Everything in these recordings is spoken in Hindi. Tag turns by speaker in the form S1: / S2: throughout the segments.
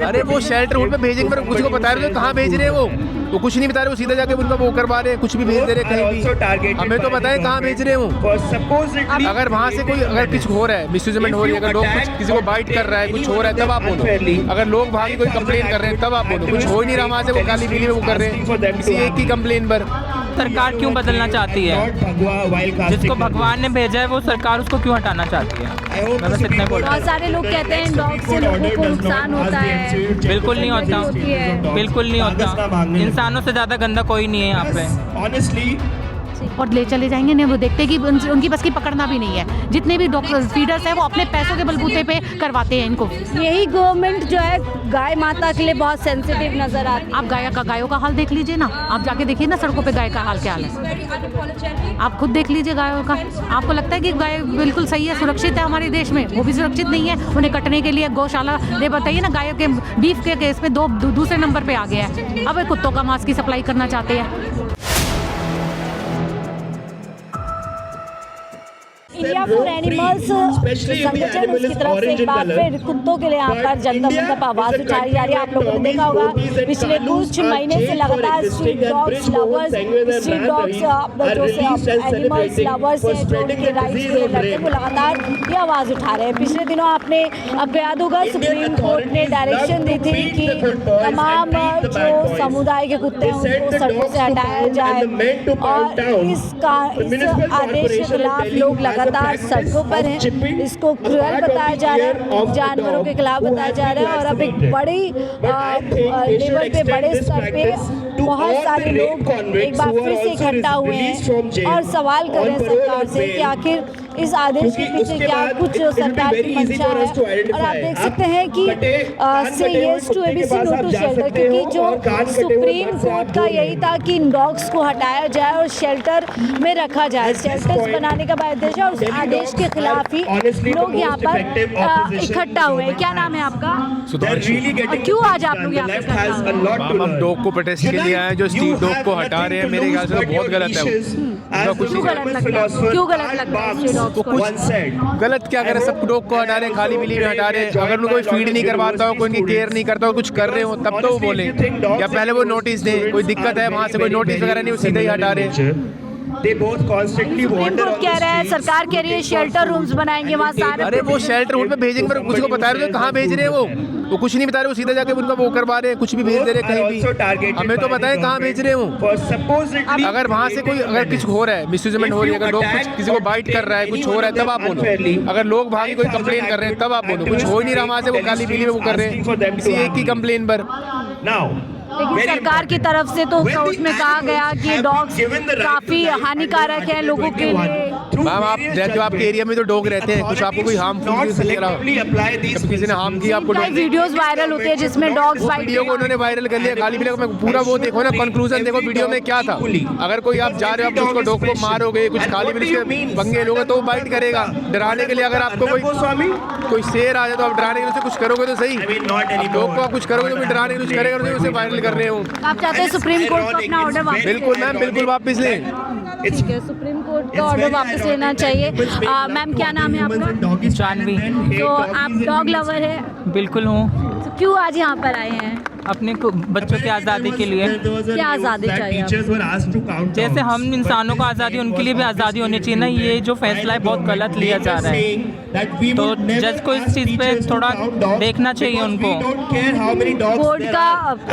S1: अरे वो शेल्टर होम पे भेजेंगे, मेरे कुछ को बता रहे हो कहाँ भेज रहे हैं वो कुछ नहीं बता रहे, वो सीधा जाके उनका वो करवा रहे हैं, कुछ भी भेज दे रहे हैं कहीं भी। हमें तो बताएं कहाँ भेज रहे हो। अगर वहाँ से कोई अगर कुछ हो रहा है, मिसयूजमेंट हो रही है, अगर लोग कुछ किसी को बाइट कर रहा है, कुछ हो रहा है, तब आप बोलो। अगर लोग वहाँ की कोई कंप्लेन कर रहे हैं तब आप बोलो। कुछ हो ही नहीं रहा वहाँ से, वो काली पीली में वो कर रहे हैं किसी एक की कंप्लेन पर।
S2: सरकार क्यों बदलना चाहती है? जिसको भगवान ने भेजा है वो सरकार उसको क्यों हटाना चाहती है? मैं बस इतना बोल रहा हूं।
S3: बहुत सारे लोग कहते हैं डॉग से लोगों को नुकसान होता है।
S2: बिल्कुल नहीं होता, बिल्कुल नहीं होता। इंसानों से ज़्यादा गंदा कोई नहीं है यहाँ पे।
S4: और ले चले जाएंगे नहीं, वो देखते कि उनकी बस की पकड़ना भी नहीं है। जितने भी डॉक्टर फीडर्स हैं वो अपने पैसों के बलबूते पे करवाते हैं इनको।
S3: यही गवर्नमेंट जो है गाय माता के लिए बहुत सेंसिटिव नजर आती है।
S4: आप गायों का हाल देख लीजिए ना, आप जाके देखिए ना सड़कों पे गाय का हाल क्या हाल है। आप खुद देख लीजिए गायों का। आपको लगता है कि गाय बिल्कुल सही है, सुरक्षित है हमारे देश में? वो भी सुरक्षित नहीं है। उन्हें कटने के लिए गौशाला ये बताइए ना, गायों के बीफ के केस में दूसरे नंबर पे आ गया है। अब कुत्तों का मांस की सप्लाई करना चाहते हैं।
S3: इंडिया फॉर एनिमल्स संगठन उसकी तरफ से एक बार फिर कुत्तों के लिए यहाँ पर जनता मतलब आवाज उठाई जा रही है। आप लोगों ने देखा होगा पिछले कुछ महीने से लगातार street dogs lovers, street dogs जो एनिमल्स लवर्स हैं, जो उनके राइट्स के लिए लड़ते हैं, वो लगातार ये आवाज़ उठा रहे हैं। पिछले दिनों आपको याद होगा सुप्रीम कोर्ट ने डायरेक्शन दी थी कि तमाम जो समुदाय के कुत्ते हैं उनको सड़कों से हटाया जाए, और इस आदेश के खिलाफ लोग लगातार सड़कों पर हैं। इसको क्रूअल बताया जा रहा है, जानवरों के खिलाफ बताया जा रहा है। और अब एक बड़ी लेवल पे, बड़े स्तर पे बहुत सारे लोग एक बार फिर से इकट्ठा हुए हैं और सवाल कर रहे हैं सरकार से कि आखिर इस आदेश के पीछे क्या कुछ सरकार की मंशा है। और आप देख सकते हैं कि say yes to ABC no to shelter, क्योंकि जो सुप्रीम कोर्ट का यही था कि इन डॉग्स को हटाया जाए और शेल्टर में रखा जाए। शेल्टर्स बनाने का आदेश है और उस आदेश के खिलाफ ही लोग यहाँ पर इकट्ठा हुए हैं। क्या नाम है आपका?
S1: सुधांशु।
S3: क्यों आज आप लोग यहाँ पर?
S1: हम डॉग को प्रोटेस्ट के लिए आए हैं, जो स्ट्रीट डॉग को हटा रहे हैं। मेरे ख्याल से तो बहुत गलत है वो।
S3: क्यों गलत लगता है? क्यों गलत लगता है?
S1: तो कुछ गलत क्या करे, सब डॉग को हटा रहे हैं, खाली पीली में हटा रहे हैं। अगर उनको कोई फीड नहीं करवाता हो, कोई उनकी केयर नहीं करता हो, कुछ कर रहे हो तब तो वो बोले, या पहले वो नोटिस दें। कोई दिक्कत है वहाँ से कोई नोटिस वगैरह नहीं, वो सीधे ही हटा रहे हैं।
S3: सुप्रीम कोर्ट कह रहा है, सरकार कह रही है शेल्टर रूम्स बनाएंगे वहाँ सारे।
S1: अरे वो शेल्टर होम पे भेजेंगे, मेरे कुछ को बता रहे हो कहाँ भेज रहे हैं वो कुछ नहीं बता रहे, वो सीधा जाके उनका वो करवा रहे हैं, कुछ भी भेज दे रहे हैं कहीं भी। हमें तो बताएं कहाँ भेज रहे हो। अगर वहाँ से कोई अगर कुछ हो रहा है, मिसयूजमेंट हो रही है, अगर लोग कुछ किसी को बाइट कर रहा है, कुछ हो रहा है, तब आप बोलो। अगर लोग वहाँ की कोई कंप्लेन कर रहे हैं तब आप बोलो। कुछ हो ही नहीं रहा वहाँ से, वो काली पीली में वो कर रहे हैं किसी एक की कंप्लेन पर।
S3: लेकिन सरकार की तरफ से तो उसमें कहा गया कि डॉग्स काफी हानिकारक है लोगों के लिए।
S1: मैम आप रहते हो, आपके एरिया में तो डॉग रहते हैं, कुछ आपको कोई हार्मफुल किसी ने हार्म किया आपको?
S3: वीडियोस वायरल होते हैं जिसमें डॉग्स
S1: वीडियो को उन्होंने वायरल कर लिया काली पीली में। पूरा वो देखो ना, कंक्लूजन देखो वीडियो में क्या था। अगर कोई आप जा रहे हो, आप उसको डॉग को मारोगे, कुछ काली पीली के पंगे लोगे तो वो बाइट करेगा। डराने के लिए अगर आपको कोई शेर आ जाए तो आप डराने के लिए कुछ करोगे तो सही। डॉग को आप कुछ करोगे तो डराने के लिए कुछ करेगा, तो उसे वायरल कर रहे हो।
S3: आप चाहते हैं सुप्रीम कोर्ट को अपना ऑर्डर वापस?
S1: बिल्कुल मैम, बिल्कुल वापस लें।
S3: ठीक है, सुप्रीम कोर्ट का ऑर्डर वापस लेना चाहिए। मैम क्या नाम है आपका?
S2: जानवी।
S3: तो आप डॉग लवर है?
S2: बिल्कुल हूँ।
S3: तो क्यों आज यहाँ पर आए हैं?
S2: अपने बच्चों की आज़ादी के लिए।
S3: क्या आज़ादी चाहिए आपको?
S2: जैसे हम इंसानों को आज़ादी, उनके लिए भी आज़ादी होनी चाहिए ना। ये जो फैसला है बहुत गलत लिया जा रहा है, तो जज को इस चीज़ पे थोड़ा देखना चाहिए उनको।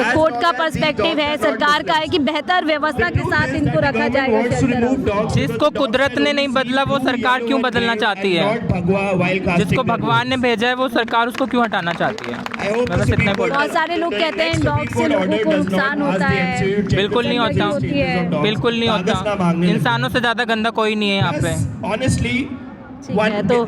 S3: कोर्ट का पर्सपेक्टिव है, सरकार का है कि बेहतर व्यवस्था के साथ इनको रखा जाएगा।
S2: जिसको कुदरत ने नहीं बदला वो सरकार क्यों बदलना चाहती है? जिसको भगवान ने भेजा है वो सरकार उसको क्यों हटाना चाहती है? मैं बस इतना बोल रहा हूं।
S3: बहुत सारे लोग कहते हैं डॉग से लोगों को नुकसान होता है।
S2: बिल्कुल नहीं होता, बिल्कुल नहीं होता। इंसानों से ज़्यादा गंदा कोई नहीं है यहाँ पे।
S3: ठीक है, तो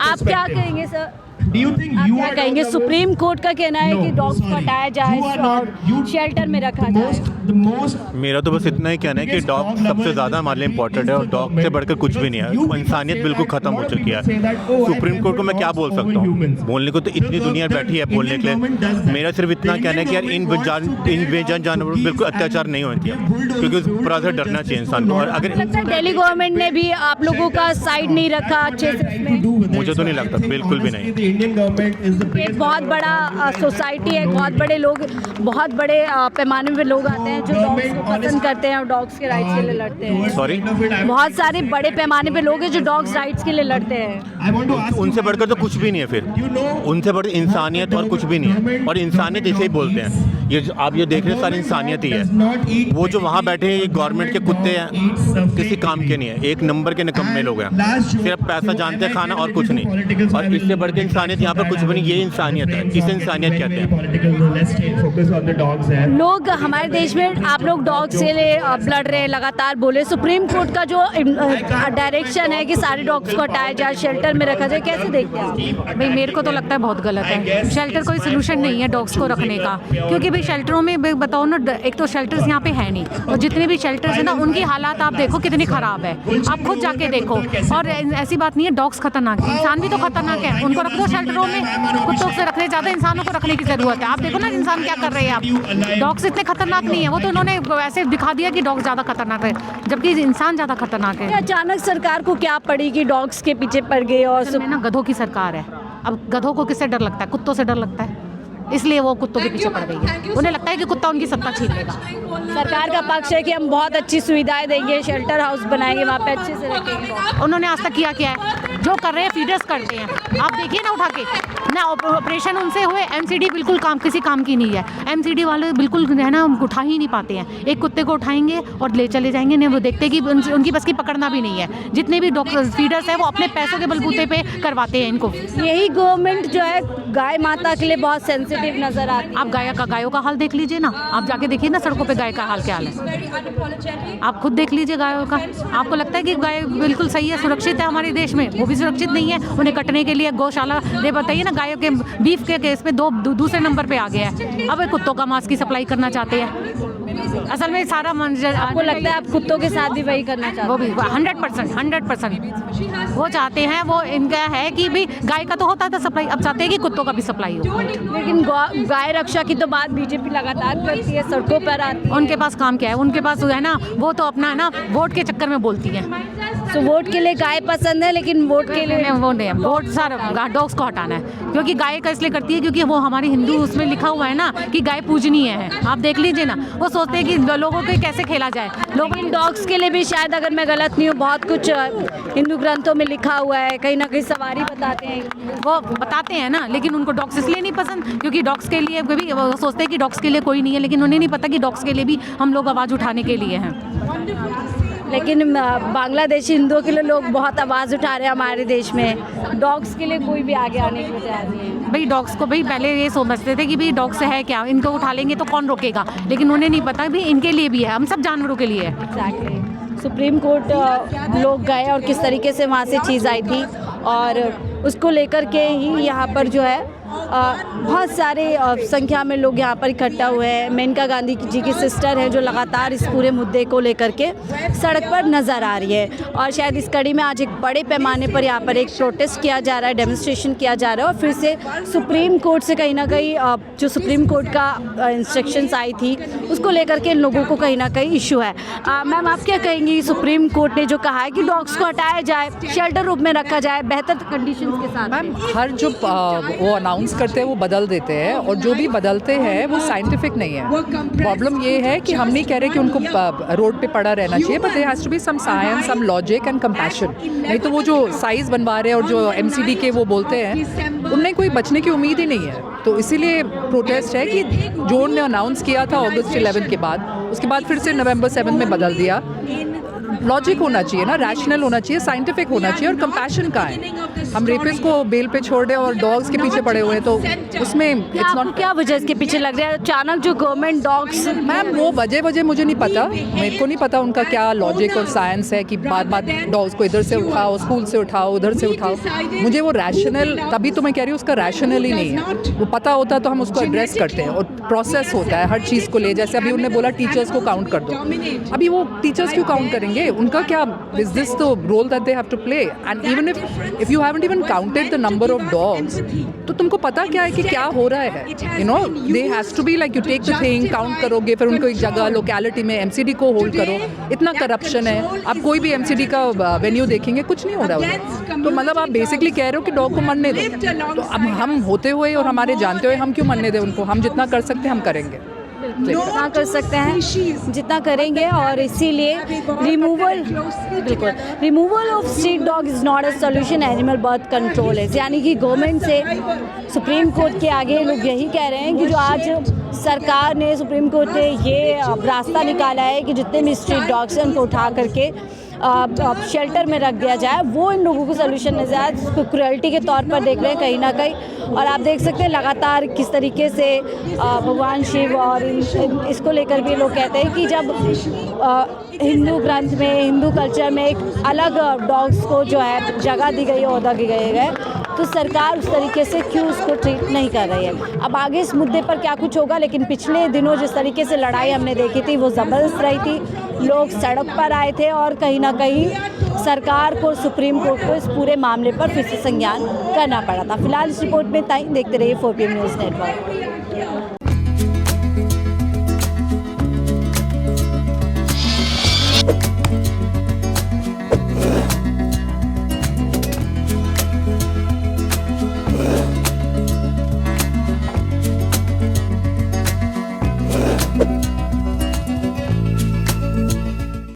S3: आप क्या कहेंगे सर? आप क्या कहेंगे? सुप्रीम कोर्ट का कहना है कि डॉग्स को हटाया जाए और शेल्टर में रखा जाए।
S5: मेरा तो बस इतना ही कहना है कि डॉग सबसे ज़्यादा हमारे लिए इम्पोर्टेंट है और डॉग से बढ़कर कुछ भी नहीं है। इंसानियत बिल्कुल ख़त्म हो चुकी है। सुप्रीम कोर्ट को मैं क्या बोल सकता हूँ, बोलने को तो इतनी दुनिया बैठी है बोलने के लिए। मेरा सिर्फ इतना कहना है कि यार इन बेजान जानवरों पर बिल्कुल अत्याचार नहीं होना चाहिए, क्योंकि उस पर से डरना चाहिए इंसान को। और अगर
S3: दिल्ली गवर्नमेंट ने भी आप लोगों का साइड नहीं रखा अच्छे से,
S5: मुझे तो नहीं लगता, बिल्कुल भी नहीं।
S3: एक बहुत बड़ा सोसाइटी है, बहुत बड़े लोग, बहुत बड़े पैमाने पे लोग आते हैं जो डॉग्स को पसंद करते हैं और डॉग्स के राइट्स के लिए लड़ते हैं।
S5: सॉरी,
S3: बहुत सारे बड़े पैमाने पे लोग हैं जो डॉग्स राइट्स के लिए लड़ते हैं।
S5: उनसे बढ़कर तो कुछ भी नहीं है, फिर उनसे बढ़कर इंसानियत और कुछ भी नहीं है। और इंसानियत इसे ही बोलते हैं, ये आप ये देख रहे हैं सारी इंसानियत ही है। वो जो वहाँ बैठे हैं ये गवर्नमेंट के कुत्ते हैं, किसी काम के नहीं है, एक नंबर के निकम्मे लोग हैं, सिर्फ पैसा जानते हैं खाना और कुछ नहीं। और इससे बढ़ के इंसानियत यहाँ पर कुछ भी नहीं, ये इंसानियत है, इसे इंसानियत कहते हैं।
S3: लोग हमारे देश में आप लोग डॉग्स से लड़ रहे हैं, लगातार बोले सुप्रीम कोर्ट का जो डायरेक्शन है कि सारे डॉग्स को हटाया जाए, शेल्टर में रखा जाए, कैसे देखते हैं आप?
S4: भाई मेरे को तो लगता है बहुत गलत है। शेल्टर कोई सोल्यूशन नहीं है डॉग्स को रखने का, क्योंकि भाई शेल्टरों में बताओ ना, एक तो शेल्टर्स यहाँ पे है नहीं, और जितने भी शेल्टर्स हैं ना उनकी हालात आप देखो कितनी ख़राब है, आप खुद जाके देखो। और ऐसी बात नहीं है डॉग्स खतरनाक है, इंसान भी तो खतरनाक है, उनको रख दो शेल्टरों में। कुत्तों से रखने ज़्यादा इंसानों को रखने की ज़रूरत है। आप देखो ना इंसान क्या कर रहे हैं, आप डॉग्स इतने खतरनाक नहीं है, वो तो उन्होंने ऐसे दिखा दिया कि डॉग्स ज़्यादा खतरनाक है, जबकि इंसान ज़्यादा खतरनाक है।
S3: अचानक सरकार को क्या पड़ी कि डॉग्स के पीछे पड़ गई? और
S4: ना गधों की सरकार है, अब गधों को किससे डर लगता है? कुत्तों से डर लगता है, इसलिए वो कुत्तों के पीछे पड़ गई है। उन्हें लगता है कि कुत्ता उनकी सत्ता छीन लेगा।
S3: सरकार का पक्ष है कि हम बहुत अच्छी सुविधाएं देंगे, शेल्टर हाउस बनाएंगे, वहाँ पे अच्छे से रखेंगे।
S4: उन्होंने आज तक किया क्या है? जो कर रहे हैं फीडर्स करते हैं, आप देखिए ना उठा के ना, ऑपरेशन उनसे हुए, एमसीडी बिल्कुल किसी काम की नहीं है। एमसीडी वाले बिल्कुल है ना उठा ही नहीं पाते हैं। एक कुत्ते को उठाएंगे और ले चले जाएंगे, नहीं वो देखते कि उनकी बस की पकड़ना भी नहीं है। जितने भी डॉक्टर फीडर्स हैं वो अपने पैसों के बलबूते पे करवाते हैं इनको।
S3: यही गवर्नमेंट जो है गाय माता के लिए बहुत सेंसिटिव नजर आती है।
S4: आप गायों का हाल देख लीजिए ना, आप जाके देखिए ना सड़कों पे गाय का हाल क्या हाल है। आप खुद देख लीजिए गायों का। आपको लगता है कि गाय बिल्कुल सही है, सुरक्षित है हमारे देश में? वो भी सुरक्षित नहीं है। उन्हें कटने के लिए गौशाला दे, बताइए ना, गायों के बीफ के केस में दूसरे नंबर पे आ गया है। अब कुत्तों का मांस की सप्लाई करना चाहते हैं। असल में सारा मंजर,
S3: आपको लगता है आप कुत्तों के साथ भी वही करना चाहते हैं?
S4: वो भी 100% वो चाहते हैं। वो इनका है कि भी गाय का तो होता था सप्लाई, अब चाहते हैं कि कुत्तों का भी सप्लाई हो।
S3: लेकिन गाय रक्षा की तो बात बीजेपी लगातार करती है, सड़कों पर आती है।
S4: उनके पास काम क्या है? उनके पास है ना, वो तो अपना है ना वोट के चक्कर में बोलती है।
S3: तो वोट के लिए गाय पसंद है, लेकिन वोट के लिए
S4: वो नहीं है। वोट सारा डॉग्स को हटाना है, क्योंकि गाय का इसलिए करती है क्योंकि वो हमारी हिंदू उसमें लिखा हुआ है ना कि गाय पूजनीय है। आप देख लीजिए ना, वो सोचते हैं कि लोगों को कैसे खेला जाए। लोग
S3: डॉग्स के लिए भी शायद, अगर मैं गलत नहीं हूँ, बहुत कुछ हिंदू ग्रंथों में लिखा हुआ है, कहीं ना कहीं सवारी बताते हैं।
S4: वो बताते हैं ना, लेकिन उनको डॉग्स इसलिए नहीं पसंद क्योंकि डॉग्स के लिए भी वो सोचते हैं कि डॉग्स के लिए कोई नहीं है, लेकिन उन्हें नहीं पता कि डॉग्स के लिए भी हम लोग आवाज़ उठाने के लिए हैं।
S3: लेकिन बांग्लादेशी हिंदुओं के लिए लोग बहुत आवाज़ उठा रहे हैं हमारे देश में। डॉग्स के लिए कोई भी आगे आने की बजाय नहीं है।
S4: भाई डॉग्स को भाई पहले ये समझते थे कि भाई डॉग्स है क्या, इनको उठा लेंगे तो कौन रोकेगा, लेकिन उन्हें नहीं पता भी इनके लिए भी है, हम सब जानवरों के लिए है।
S3: एग्जैक्टली। सुप्रीम कोर्ट लोग गए और किस तरीके से वहाँ से चीज़ आई थी, और उसको लेकर के ही यहाँ पर जो है बहुत सारे संख्या में लोग यहाँ पर इकट्ठा हुए हैं। मेनका गांधी जी की सिस्टर हैं जो लगातार इस पूरे मुद्दे को लेकर के सड़क पर नज़र आ रही है, और शायद इस कड़ी में आज एक बड़े पैमाने पर यहाँ पर एक प्रोटेस्ट किया जा रहा है, डेमोन्स्ट्रेशन किया जा रहा है। और फिर से सुप्रीम कोर्ट से कहीं ना कहीं जो सुप्रीम कोर्ट का इंस्ट्रक्शंस आई थी उसको लेकर के इन लोगों को कहीं ना कहीं इशू है। मैम आप क्या कहेंगी, सुप्रीम कोर्ट ने जो कहा है कि डॉग्स को हटाया जाए, शेल्टर रूप में रखा जाए बेहतर कंडीशन के साथ?
S6: मैम हर जो वो अनाउंस करते हैं वो बदल देते हैं, और जो भी बदलते हैं वो साइंटिफिक नहीं है। प्रॉब्लम ये है कि हम नहीं कह रहे कि उनको रोड पे पड़ा रहना चाहिए, but there has to be some science, some logic and compassion. नहीं तो वो जो साइज बनवा रहे हैं और जो एमसीडी के वो बोलते हैं, उनमें कोई बचने की उम्मीद ही नहीं है। तो इसीलिए प्रोटेस्ट है कि जो उन्होंने अनाउंस किया था अगस्त 11 के बाद, उसके बाद फिर से नवंबर 7 में बदल दिया। लॉजिक होना चाहिए ना, रैशनल होना चाहिए, साइंटिफिक होना चाहिए, और कंपैशन कहाँ है? हम रेपिस्ट को बेल पे छोड़ दें और डॉग्स के पीछे पड़े हुए हैं, तो उसमें इट्स
S3: आपको
S6: नॉट।
S3: क्या वजह इसके पीछे लग रहा है अचानक जो गवर्नमेंट डॉग्स?
S6: मैम वो वजह मुझे नहीं पता, मेरे को नहीं पता उनका क्या लॉजिक और साइंस है कि बार बार डॉग्स को इधर से उठाओ, स्कूल से उठाओ, उधर से उठाओ। मुझे वो रैशनल, तभी तो मैं कह रही हूँ उसका रैशनल ही नहीं है। वो पता होता तो हम उसको एड्रेस करते हैं, और प्रोसेस होता है हर चीज़ को ले। जैसे अभी उन्होंने बोला टीचर्स को काउंट कर दो, अभी वो टीचर्स क्यों काउंट करेंगे? उनका क्या, is this the role that they have to play? And even if you haven't even counted the number of dogs, तो तुमको पता क्या है कि क्या हो रहा है? You know, they has to be like, you take the thing, count करोगे, फिर उनको एक जगह लोकेलिटी में एमसीडी को होल्ड करो। इतना करप्शन है, आप कोई भी एमसीडी का वेन्यू देखेंगे कुछ नहीं हो रहा है। तो मतलब आप बेसिकली कह रहे हो कि डॉग को मरने दो। तो अब हम होते हुए और हमारे जानते हुए हम क्यों मरने दें उनको? हम जितना कर सकते हैं हम करेंगे,
S3: जितना कर सकते हैं जितना करेंगे, और इसीलिए removal of street dog is not a solution, animal birth control है। यानी कि गवर्नमेंट से सुप्रीम कोर्ट के आगे लोग यही कह रहे हैं कि जो आज सरकार ने, सुप्रीम कोर्ट ने ये रास्ता निकाला है कि जितने भी स्ट्रीट डॉग्स हैं उनको उठा करके शेल्टर में रख दिया जाए, वो इन लोगों को सोल्यूशन नजर आया, जिसको क्रुएल्टी के तौर पर देख रहे हैं कहीं ना कहीं। और आप देख सकते हैं लगातार किस तरीके से भगवान शिव और इसको लेकर भी लोग कहते हैं कि जब हिंदू ग्रंथ में, हिंदू कल्चर में एक अलग डॉग्स को जो है जगह दी गई है, ओहदा दी गई है, तो सरकार उस तरीके से क्यों उसको ट्रीट नहीं कर रही है। अब आगे इस मुद्दे पर क्या कुछ होगा, लेकिन पिछले दिनों जिस तरीके से लड़ाई हमने देखी थी वो ज़बरदस्त रही थी। लोग सड़क पर आए थे और कहीं ना कहीं सरकार को, सुप्रीम कोर्ट को इस पूरे मामले पर फिर से संज्ञान करना पड़ा था। फिलहाल इस रिपोर्ट में देखते रहिए 4PM न्यूज़ नेटवर्क।